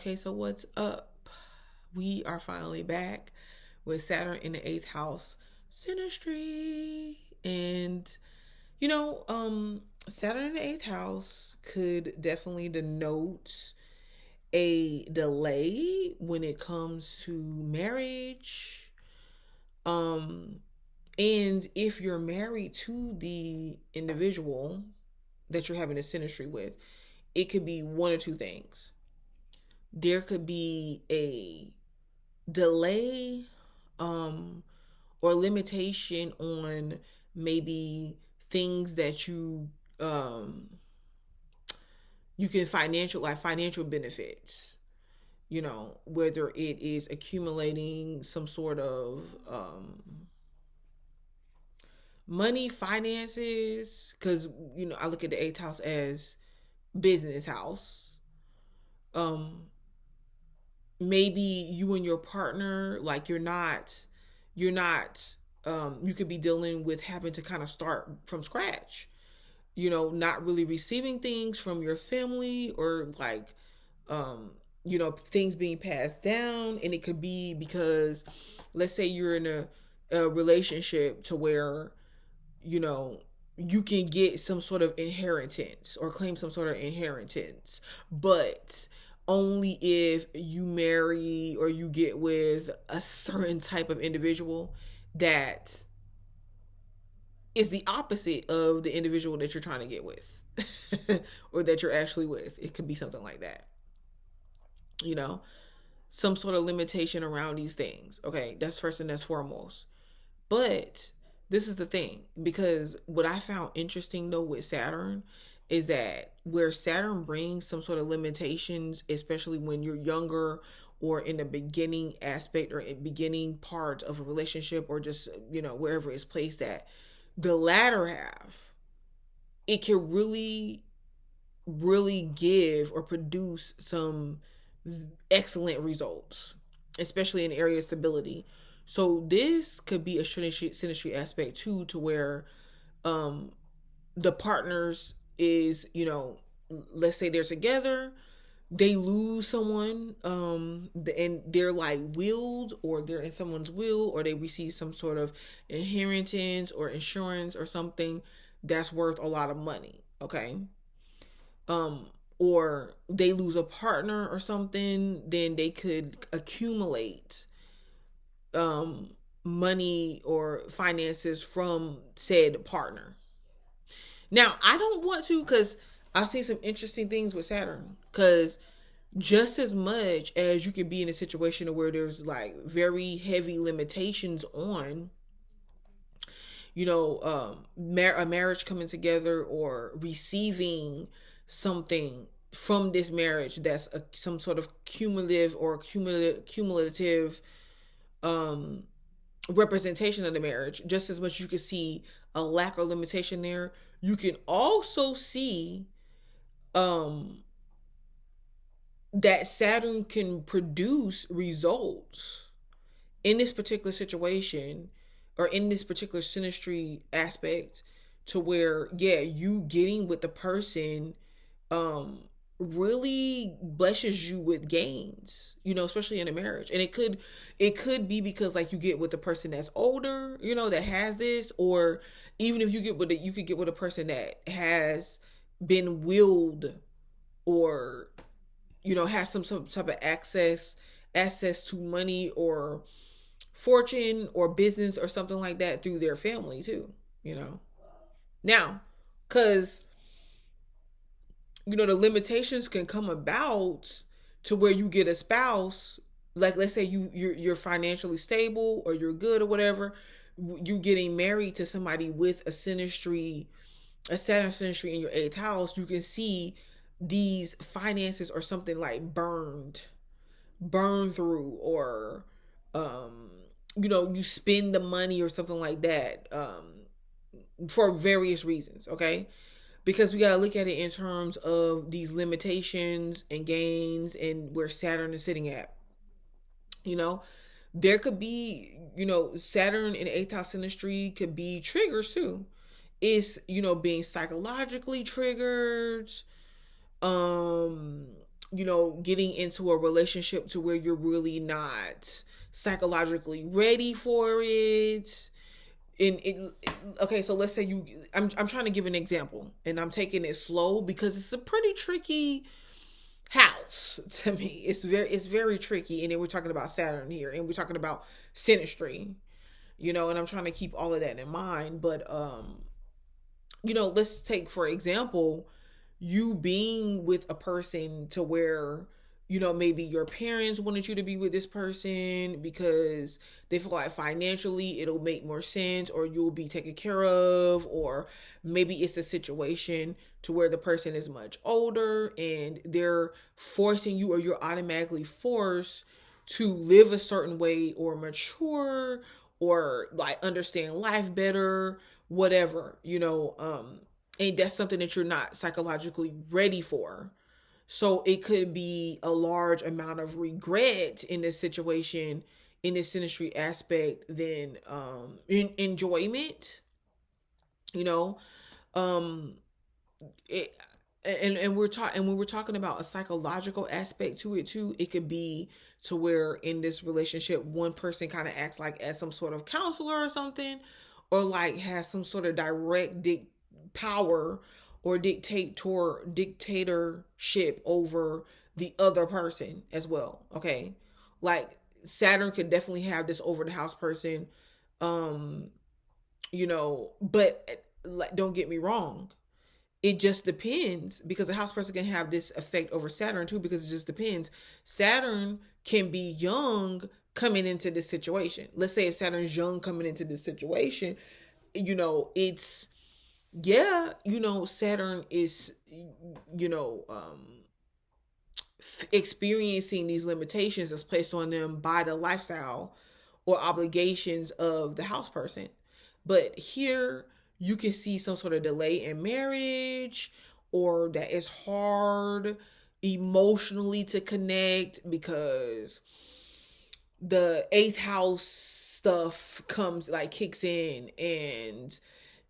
Okay, so what's up? We are finally back with Saturn in the eighth house, Synastry. And Saturn in the eighth house could definitely denote a delay when it comes to marriage. Um, and if you're married to the individual that you're having a synastry with, it could be one or two things. There could be a delay um or limitation on maybe things that um you can financial benefits, whether it is accumulating some sort of money, finances, because I look at the eighth house as business house. um Maybe you and your partner, like, you're not you could be dealing with having to kind of start from scratch, not really receiving things from your family, or like things being passed down. And it could be because, let's say you're in a relationship to where you know you can get some sort of inheritance or claim some sort of inheritance, but only if you marry or you get with a certain type of individual that is the opposite of the individual that you're trying to get with or that you're actually with. It could be something like that, you know some sort of limitation around these things. Okay, that's first and that's foremost. But this is the thing, because what I found interesting though with Saturn is that where Saturn brings some sort of limitations, especially when you're younger or in the beginning aspect or in beginning part of a relationship, or just wherever it's placed at, the latter half, it can really give or produce some excellent results, especially in the area of stability. So this could be a synastry aspect too, to where um the partners is, let's say they're together, they lose someone, and they're like willed, or they're in someone's will, or they receive some sort of inheritance or insurance or something that's worth a lot of money. Okay. um or they lose a partner or something, then they could accumulate um money or finances from said partner. Now, I don't want to, because I've seen some interesting things with Saturn, because just as much as you can be in a situation where there's like very heavy limitations on a marriage coming together or receiving something from this marriage, that's some sort of cumulative um representation of the marriage. Just as much you can see a lack or limitation there, you can also see um that Saturn can produce results in this particular situation, or in this particular synastry aspect, to where, yeah, you getting with the person um really blesses you with gains, especially in a marriage. And it could be because, like, you get with the person that's older, that has this, or even if you could get with a person that has been willed, or has some type of access to money or fortune or business or something like that through their family too. Now, because the limitations can come about to where you get a spouse, like, let's say you're financially stable, or you're good or whatever, you getting married to somebody with a Saturn synastry in your eighth house. You can see these finances or something like burn through, or um you spend the money or something like that, for various reasons. Okay, because we got to look at it in terms of these limitations and gains, and where Saturn is sitting at. you know there could be, Saturn in eighth house industry could be triggers too. It's, being psychologically triggered, um getting into a relationship to where you're really not psychologically ready for it. And okay, so let's say I'm trying to give an example, and I'm taking it slow because it's a pretty tricky house to me. It's very tricky, and then we're talking about Saturn here, and we're talking about synastry, and I'm trying to keep all of that in mind. But let's take for example you being with a person to where maybe your parents wanted you to be with this person because they feel like financially it'll make more sense, or you'll be taken care of, or maybe it's a situation to where the person is much older and they're forcing you, or you're automatically forced to live a certain way, or mature, or like understand life better, whatever, and that's something that you're not psychologically ready for. So it could be a large amount of regret in this situation, in this synastry aspect, than enjoyment. You know, um, it, and we're talking, and when we're talking about a psychological aspect to it too, it could be to where in this relationship one person kind of acts like as some sort of counselor or something, or like has some sort of direct power or dictatorship over the other person as well. Okay, like Saturn could definitely have this over the house person. um but like, don't get me wrong, it just depends, because a house person can have this effect over Saturn too, because it just depends. Saturn can be young coming into this situation. Let's say if Saturn's young coming into this situation, it's, yeah, Saturn is, you know, um, experiencing these limitations that's placed on them by the lifestyle or obligations of the house person. But here you can see some sort of delay in marriage, or that it's hard emotionally to connect because the eighth house stuff comes, like, kicks in. And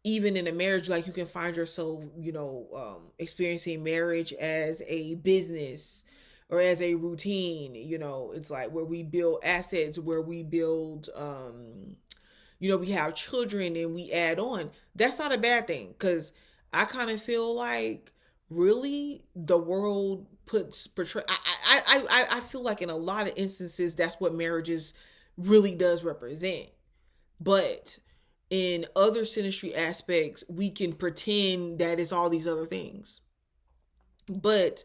even in a marriage, like, you can find yourself experiencing marriage as a business or as a routine. It's like where we build assets, where we build we have children and we add on. That's not a bad thing, because I kind of feel like really the world puts portray. I feel like in a lot of instances that's what marriages really does represent. But in other synastry aspects, we can pretend that it's all these other things. But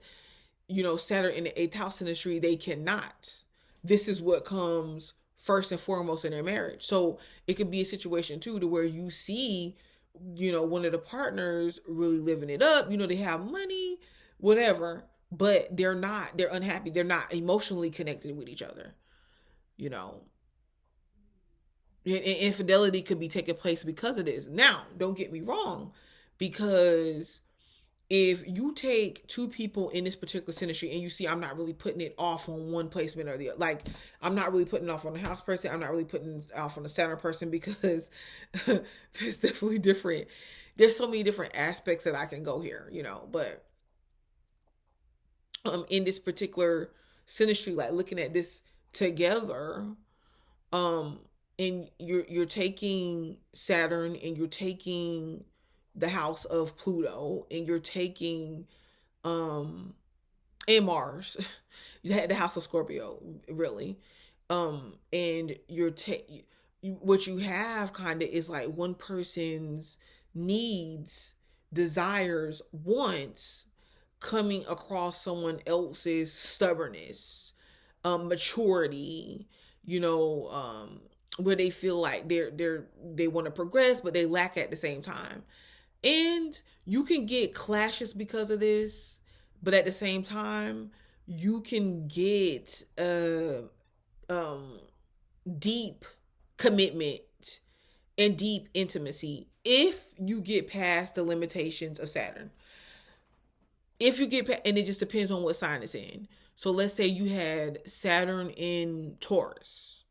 Saturn in the eighth house synastry, they cannot. This is what comes first and foremost in their marriage. So it could be a situation too to where you see, one of the partners really living it up. They have money, whatever, but they're unhappy. They're not emotionally connected with each other. You know, and infidelity could be taking place because of this. Now, don't get me wrong, because if you take two people in this particular synastry and you see, I'm not really putting it off on one placement or the other. Like, I'm not really putting it off on the house person. I'm not really putting it off on the Saturn person, because there's definitely different. There's so many different aspects that I can go here, But in this particular synastry, like looking at this together, um, and you're taking Saturn, and you're taking the house of Pluto, and you're taking um and Mars. You had the house of Scorpio, really. And what you have kind of is like one person's needs, desires, wants coming across someone else's stubbornness, maturity, where they feel like they want to progress but they lack at the same time. And you can get clashes because of this, but at the same time, you can get um, deep commitment and deep intimacy if you get past the limitations of Saturn. If you get past, and it just depends on what sign it's in. So let's say you had Saturn in Taurus,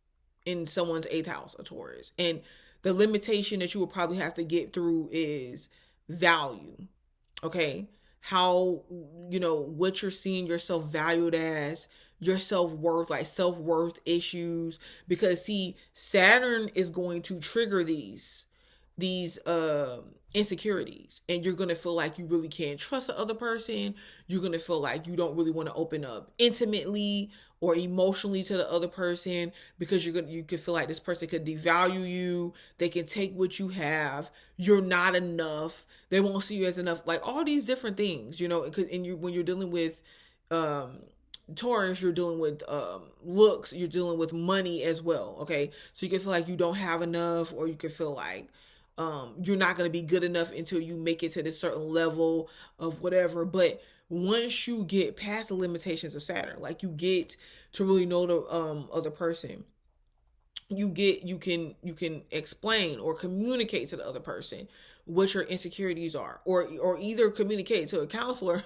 in someone's eighth house of Taurus, and the limitation that you will probably have to get through is value. Okay. how, what you're seeing yourself valued as, your self-worth, like self-worth issues. Because see, Saturn is going to trigger these insecurities, and you're gonna feel like you really can't trust the other person. You're gonna feel like you don't really want to open up intimately or emotionally to the other person, because you could feel like this person could devalue you. They can take what you have. You're not enough. They won't see you as enough. Like all these different things, and when you're dealing with um Taurus, you're dealing with looks, you're dealing with money as well. Okay, so you can feel like you don't have enough, or you can feel like you're not going to be good enough until you make it to this certain level of whatever. But once you get past the limitations of Saturn, like you get to really know the other person, you can explain or communicate to the other person what your insecurities are, or either communicate to a counselor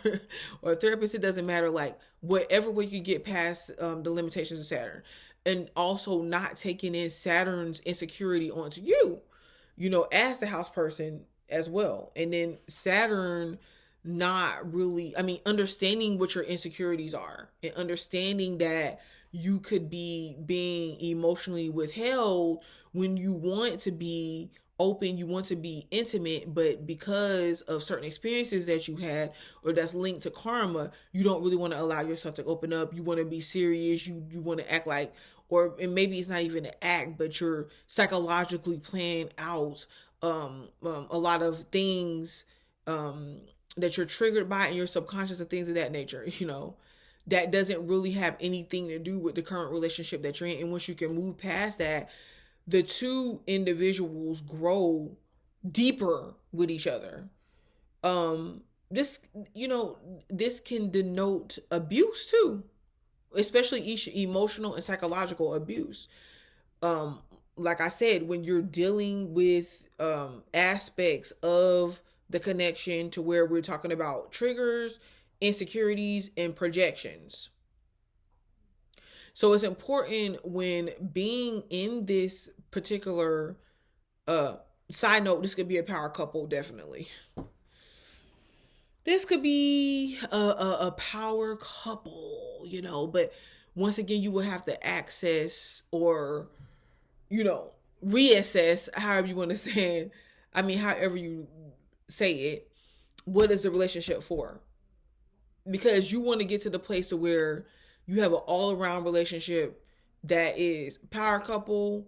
or a therapist. It doesn't matter, like whatever way you get past the limitations of Saturn, and also not taking in Saturn's insecurity onto you, as the house person as well. And then Saturn not really, I mean, understanding what your insecurities are, and understanding that you could be being emotionally withheld when you want to be open, you want to be intimate, but because of certain experiences that you had or that's linked to karma, you don't really want to allow yourself to open up. You want to be serious. You want to act like, or and maybe it's not even an act, but you're psychologically planning out a lot of things that you're triggered by in your subconscious and things of that nature, that doesn't really have anything to do with the current relationship that you're in. And once you can move past that, the two individuals grow deeper with each other. This, this can denote abuse too, especially each emotional and psychological abuse. Um, like I said, when you're dealing with aspects of the connection to where we're talking about triggers, insecurities, and projections. So it's important when being in this particular side note, this could be a power couple, definitely. This could be a power couple, but once again, you will have to access or, reassess, however you want to say it. I mean, however you say it, what is the relationship for? Because you want to get to the place to where you have an all-around relationship that is power couple,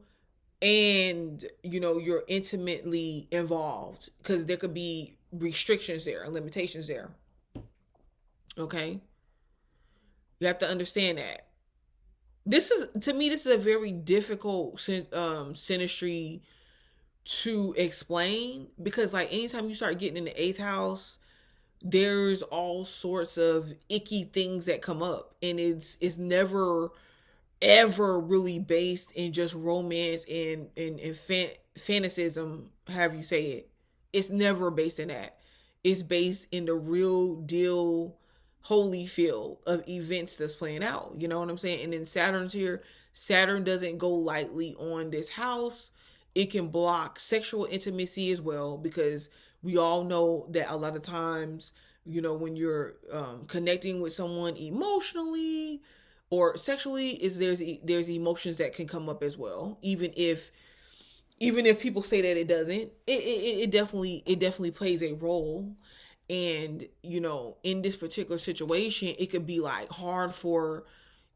and you're intimately involved, because there could be restrictions there and limitations there. Okay, you have to understand that this is, to me, this is a very difficult synastry to explain, because like anytime you start getting in the eighth house, there's all sorts of icky things that come up, and it's never ever really based in just romance and fantasism, however you say it. It's never based in that. It's based in the real deal holy field of events that's playing out. You know what I'm saying? And then Saturn's here. Saturn doesn't go lightly on this house. It can block sexual intimacy as well, because we all know that a lot of times, when you're connecting with someone emotionally or sexually, is there's emotions that can come up as well, even if people say that it doesn't. It definitely plays a role. And in this particular situation, it could be like hard for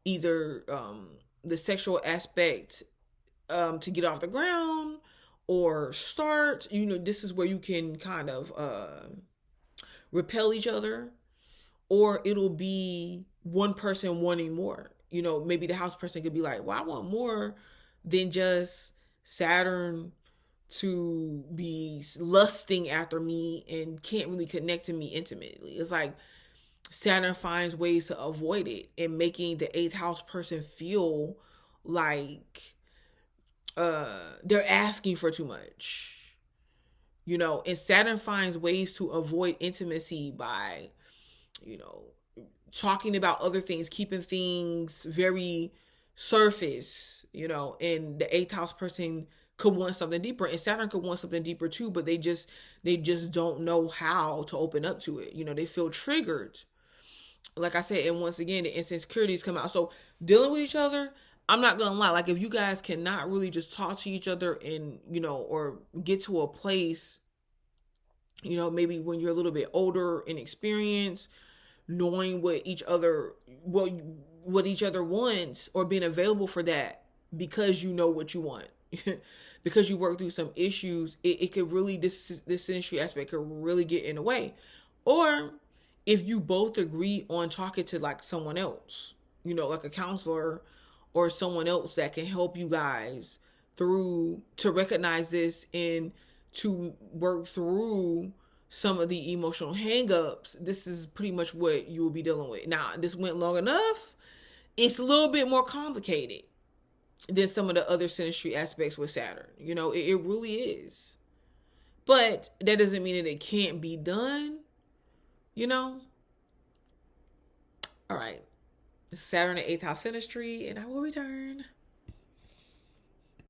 either the sexual aspect to get off the ground or start. This is where you can kind of repel each other, or it'll be one person wanting more. Maybe the house person could be like, well, I want more than just Saturn to be lusting after me and can't really connect to me intimately. It's like Saturn finds ways to avoid it, and making the eighth house person feel like they're asking for too much. And Saturn finds ways to avoid intimacy by, you know, talking about other things, keeping things very surface, and the eighth house person could want something deeper, and Saturn could want something deeper too, but they just don't know how to open up to it. They feel triggered, like I said, and once again, the insecurities come out. So dealing with each other, I'm not gonna lie, like if you guys cannot really just talk to each other and or get to a place, maybe when you're a little bit older and experienced, knowing what each other wants, or being available for that because you know what you want. Because you work through some issues, it could really, this synastry aspect could really get in the way. Or if you both agree on talking to like someone else, like a counselor or someone else that can help you guys through, to recognize this and to work through some of the emotional hangups, this is pretty much what you will be dealing with. Now, this went long enough. It's a little bit more complicated than some of the other synastry aspects with Saturn. It really is. But that doesn't mean that it can't be done. All right. Saturn in 8th house synastry, and I will return.